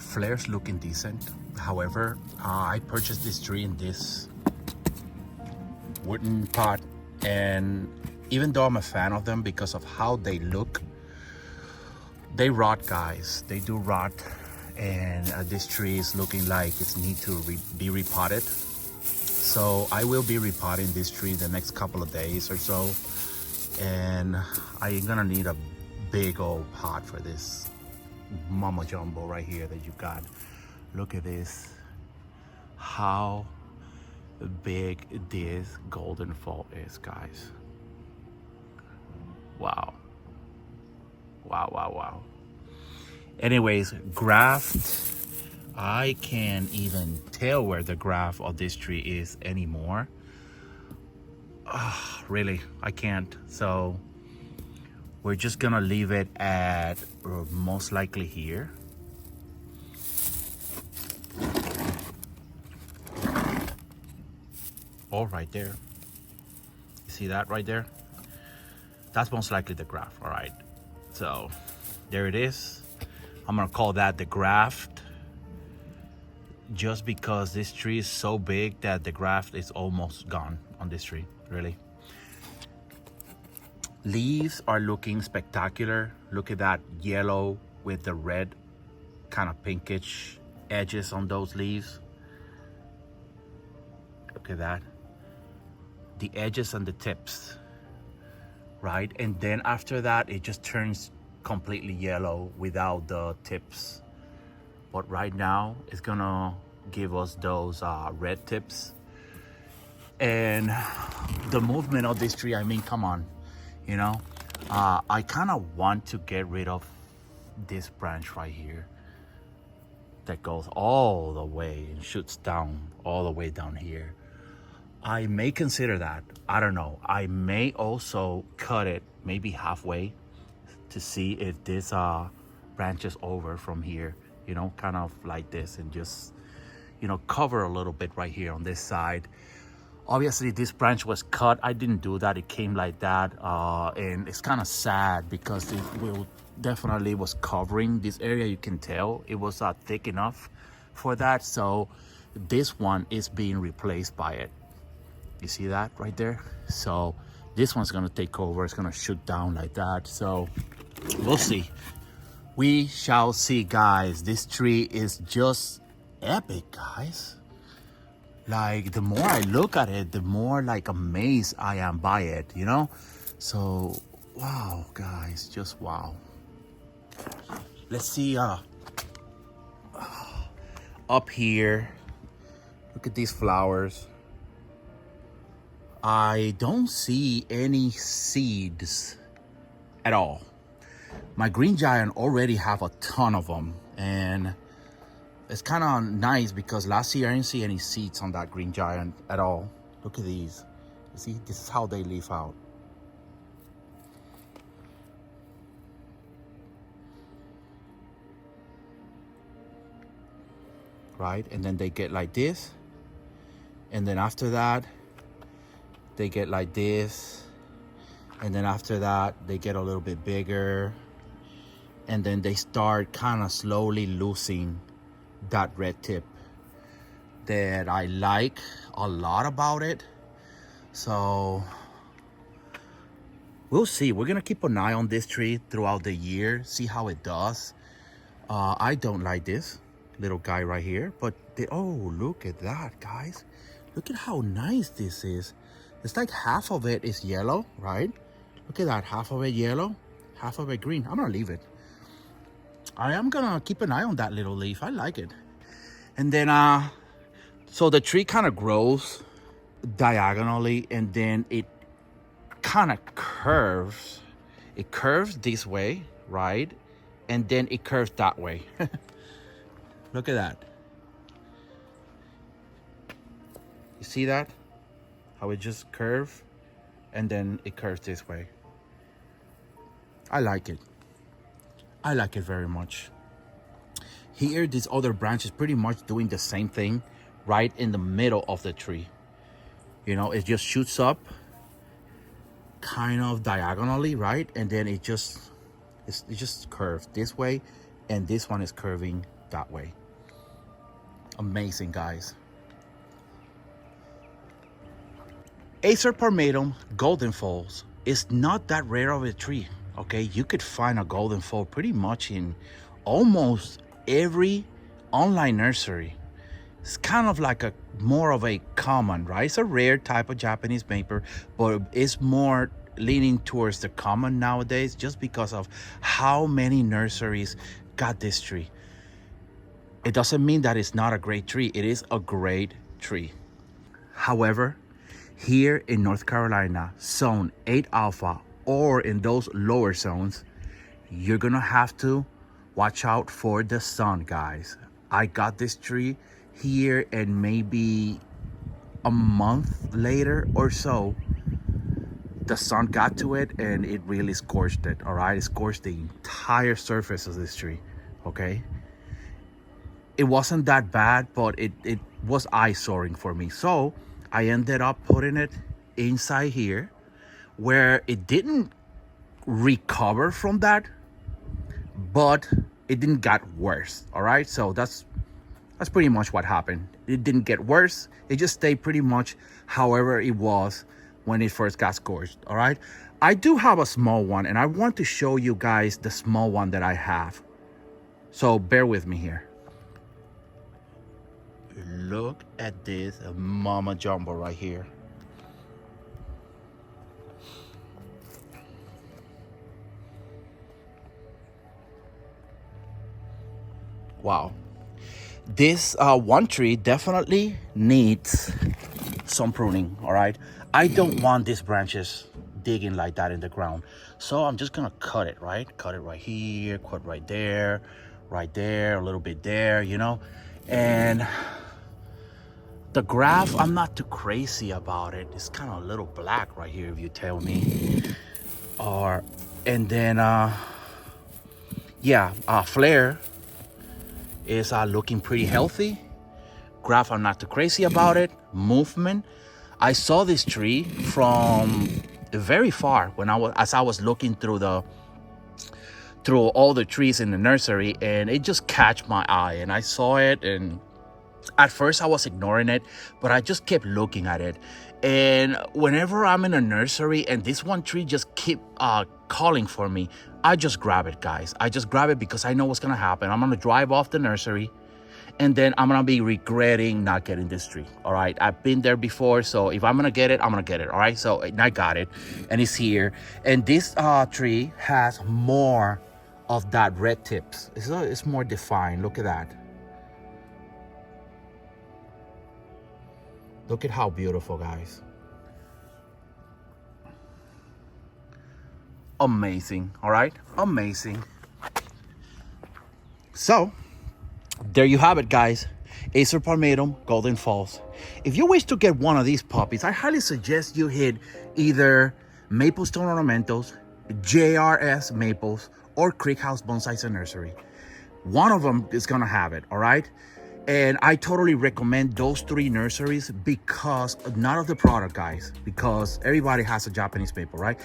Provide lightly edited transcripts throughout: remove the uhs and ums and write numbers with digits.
flares looking decent. However, I purchased this tree in this wooden pot, and even though I'm a fan of them because of how they look, they rot, guys. They do rot, and this tree is looking like it needs to be repotted. So I will be repotting this tree the next couple of days or so, and I'm gonna need a big old pot for this mama jumbo right here that you got. Look at this, how big this golden fall is, guys. Wow, wow, wow, wow. Anyways, graft, I can't even tell where the graft of this tree is anymore. Really, I can't. So we're just gonna leave it at most likely here. Oh, right there. You see that right there? That's most likely the graft. All right. So there it is. I'm gonna call that the graft, just because this tree is so big that the graft is almost gone on this tree, really. Leaves are looking spectacular. Look at that yellow with the red kind of pinkish edges on those leaves. Look at that. The edges and the tips, right? And then after that, it just turns completely yellow without the tips. But right now, it's gonna give us those red tips. And the movement of this tree, I mean, come on, you know? I kind of want to get rid of this branch right here that goes all the way and shoots down all the way down here. I may consider that. I don't know. I may also cut it maybe halfway to see if this branches over from here, you know, kind of like this, and just, you know, cover a little bit right here on this side. Obviously this branch was cut. I didn't do that. It came like that, and it's kind of sad because it will definitely was covering this area. You can tell it was thick enough for that. So this one is being replaced by it. You see that right there? So this one's gonna take over. It's gonna shoot down like that. So we'll see. We shall see, guys. This tree is just epic, guys. Like, the more I look at it, the more like amazed I am by it, you know? So, wow, guys, just wow. Let's see, up here. Look at these flowers. I don't see any seeds at all. My green giant already have a ton of them, and it's kind of nice because last year I didn't see any seeds on that green giant at all. Look at these. You see, this is how they leaf out. Right, and then they get like this, and then after that they get like this, and then after that they get a little bit bigger, and then they start kind of slowly losing that red tip that I like a lot about it. So we'll see. We're gonna keep an eye on this tree throughout the year, see how it does. I don't like this little guy right here, but oh, look at that, guys. Look at how nice this is. It's like half of it is yellow, right? Look at that, half of it yellow, half of it green. I'm gonna leave it. I am gonna keep an eye on that little leaf. I like it. And then, so the tree kind of grows diagonally, and then it kind of curves. It curves this way, right? And then it curves that way. Look at that. You see that? How it just curves, and then it curves this way. I like it. I like it very much. Here, this other branch is pretty much doing the same thing right in the middle of the tree. You know, it just shoots up kind of diagonally, right? And then it just curves this way, and this one is curving that way. Amazing, guys. Acer Palmatum Golden Falls is not that rare of a tree, okay? You could find a golden fall pretty much in almost every online nursery. It's kind of like a more of a common, right? It's a rare type of Japanese maple, but it's more leaning towards the common nowadays just because of how many nurseries got this tree. It doesn't mean that it's not a great tree. It is a great tree. However, here in North Carolina, zone 8 alpha, or in those lower zones, you're gonna have to watch out for the sun, guys. I got this tree here, and maybe a month later or so, the sun got to it and it really scorched it. All right, it scorched the entire surface of this tree. Okay, it wasn't that bad, but it was eyesore for me. So I ended up putting it inside here, where it didn't recover from that, but it didn't get worse. All right, so that's pretty much what happened. It didn't get worse. It just stayed pretty much however it was when it first got scorched. All right, I do have a small one, and I want to show you guys the small one that I have, so bear with me here. Look at this mama jumbo right here. Wow. This one tree definitely needs some pruning. All right, I don't want these branches digging like that in the ground, so I'm just gonna cut it, right? Cut it right here, cut right there, a little bit there, you know. And the grass, I'm not too crazy about it. It's kind of a little black right here, if you tell me. And then yeah, flare is looking pretty healthy. Graph, I'm not too crazy about it. Movement, I saw this tree from very far when as I was looking through all the trees in the nursery, and it just catch my eye, and I saw it, and at first I was ignoring it, but I just kept looking at it. And whenever I'm in a nursery and this one tree just keep calling for me, I just grab it, guys. I just grab it because I know what's gonna happen. I'm gonna drive off the nursery, and then I'm gonna be regretting not getting this tree. All right, I've been there before, so if I'm gonna get it, I'm gonna get it. All right, so I got it, and it's here. And this tree has more of that red tips. It's more defined. Look at that. Look at how beautiful, guys. Amazing. All right, amazing. So there you have it, guys. Acer Palmatum Golden Falls. If you wish to get one of these puppies, I highly suggest you hit either Maple Stone Ornamentals, JRS Maples, or Creek House Bonsais and Nursery. One of them is gonna have it, all right? And I totally recommend those three nurseries because not of the product, guys, because everybody has a Japanese maple, right?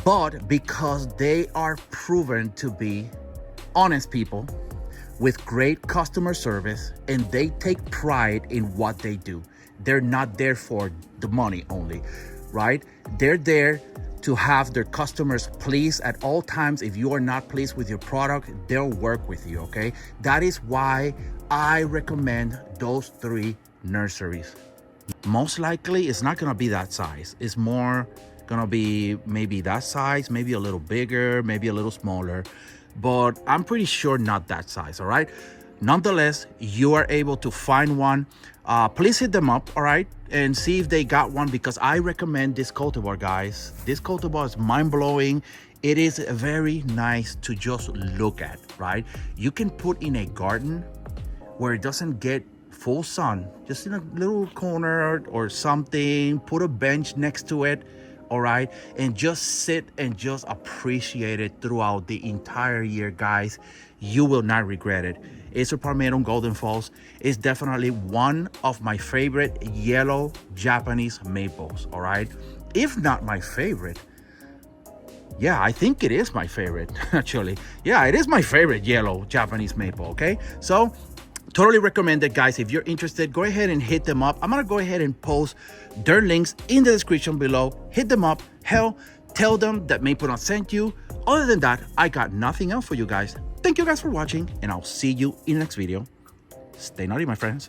But because they are proven to be honest people with great customer service, and they take pride in what they do. They're not there for the money only, right? They're there to have their customers pleased at all times. If you are not pleased with your product, they'll work with you, okay? That is why I recommend those three nurseries. Most likely, it's not gonna be that size. It's more gonna be maybe that size, maybe a little bigger, maybe a little smaller, but I'm pretty sure not that size, all right? Nonetheless, you are able to find one. Please hit them up, all right? And see if they got one, because I recommend this cultivar, guys. This cultivar is mind-blowing. It is very nice to just look at, right? You can put in a garden where it doesn't get full sun, just in a little corner or something, put a bench next to it, all right? And just sit and just appreciate it throughout the entire year, guys. You will not regret it. Acer Palmatum Golden Falls is definitely one of my favorite yellow Japanese maples, all right? If not my favorite. Yeah, I think it is my favorite, actually. Yeah, it is my favorite yellow Japanese maple, okay? So Totally recommend it, guys. If you're interested, go ahead and hit them up. I'm gonna go ahead and post their links in the description below. Hit them up. Hell, tell them that Maple sent you. Other than that, I got nothing else for you guys. Thank you guys for watching, and I'll see you in the next video. Stay naughty, my friends.